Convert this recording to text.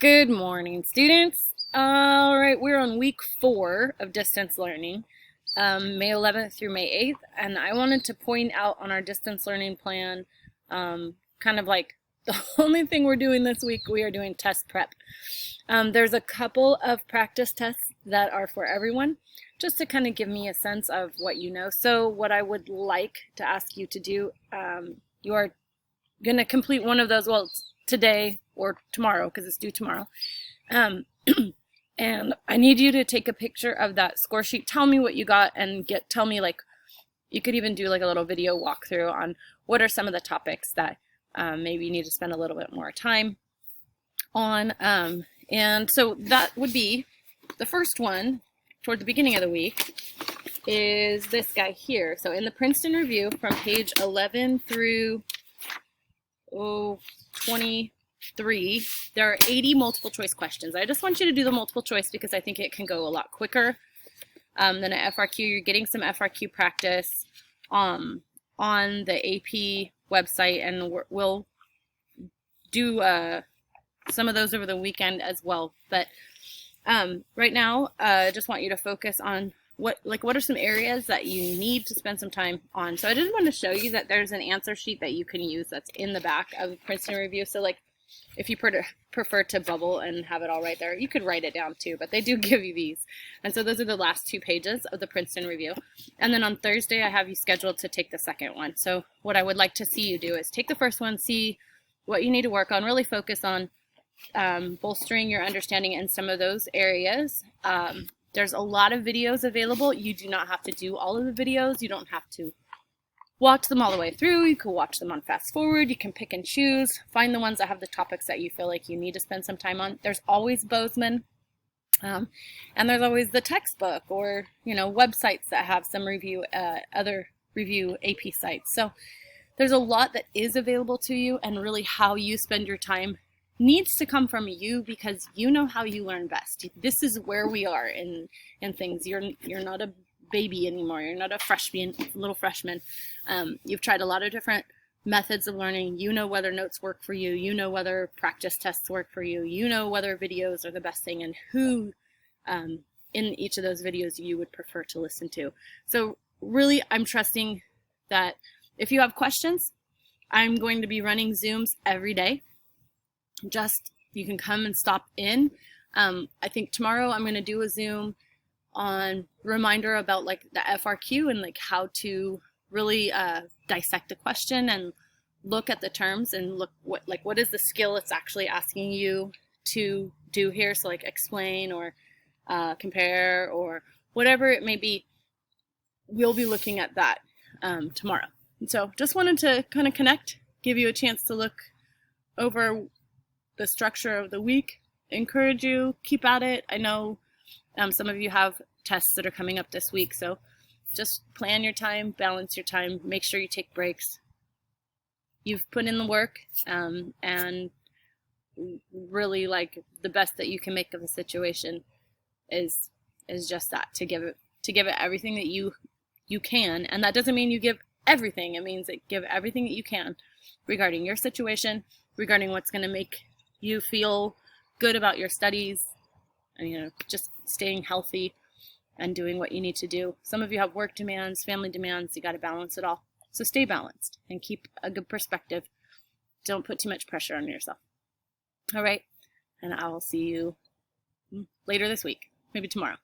Good morning, students. All right, we're on week 4 of distance learning, May 11th through May 8th, and I wanted to point out on our distance learning plan, kind of like the only thing we're doing this week, we are doing test prep. There's a couple of practice tests that are for everyone, just to kind of give me a sense of what you know. So what I would like to ask you to do, you are going to complete one of those, well, today or tomorrow because it's due tomorrow. And I need you to take a picture of that score sheet. Tell me what you got and tell me, like, you could even do like a little video walkthrough on what are some of the topics that maybe you need to spend a little bit more time on. And so that would be the first one toward the beginning of the week is this guy here. So in the Princeton Review from page 11 through 23, there are 80 multiple choice questions. I just want you to do the multiple choice because I think it can go a lot quicker than an FRQ. You're getting some FRQ practice on the AP website, and we'll do some of those over the weekend as well. But right now, I just want you to focus on what are some areas that you need to spend some time on. So I just want to show you that there's an answer sheet that you can use that's in the back of Princeton Review. So like if you prefer to bubble and have it all right there, you could write it down too, but they do give you these. And so those are the last 2 pages of the Princeton Review. And then on Thursday, I have you scheduled to take the second one. So what I would like to see you do is take the first one, see what you need to work on, really focus on bolstering your understanding in some of those areas. There's a lot of videos available. You do not have to do all of the videos. You don't have to watch them all the way through. You can watch them on fast forward. You can pick and choose. Find the ones that have the topics that you feel like you need to spend some time on. There's always Bozeman. And there's always the textbook or, websites that have some review, other review AP sites. So there's a lot that is available to you, and really how you spend your time needs to come from you because you know how you learn best. This is where we are in things. You're not a baby anymore. You're not a little freshman. You've tried a lot of different methods of learning. You know whether notes work for you. You know whether practice tests work for you. You know whether videos are the best thing and who in each of those videos you would prefer to listen to. So really, I'm trusting that if you have questions, I'm going to be running Zooms every day. You can come and stop in. I think tomorrow I'm going to do a Zoom on reminder about like the FRQ and like how to really dissect a question and look at the terms and look what is the skill it's actually asking you to do here. So like explain or compare or whatever it may be. We'll be looking at that tomorrow. And so just wanted to kind of connect, give you a chance to look over the structure of the week, encourage you, keep at it. I know some of you have tests that are coming up this week, so just plan your time, balance your time, make sure you take breaks. You've put in the work, and really like the best that you can make of the situation is just that, to give it everything that you can. And that doesn't mean you give everything. It means that give everything that you can regarding your situation, regarding what's going to make you feel good about your studies, and just staying healthy and doing what you need to do. Some of you have work demands, family demands. You got to balance it all. So stay balanced and keep a good perspective. Don't put too much pressure on yourself. All right, and I will see you later this week, maybe tomorrow.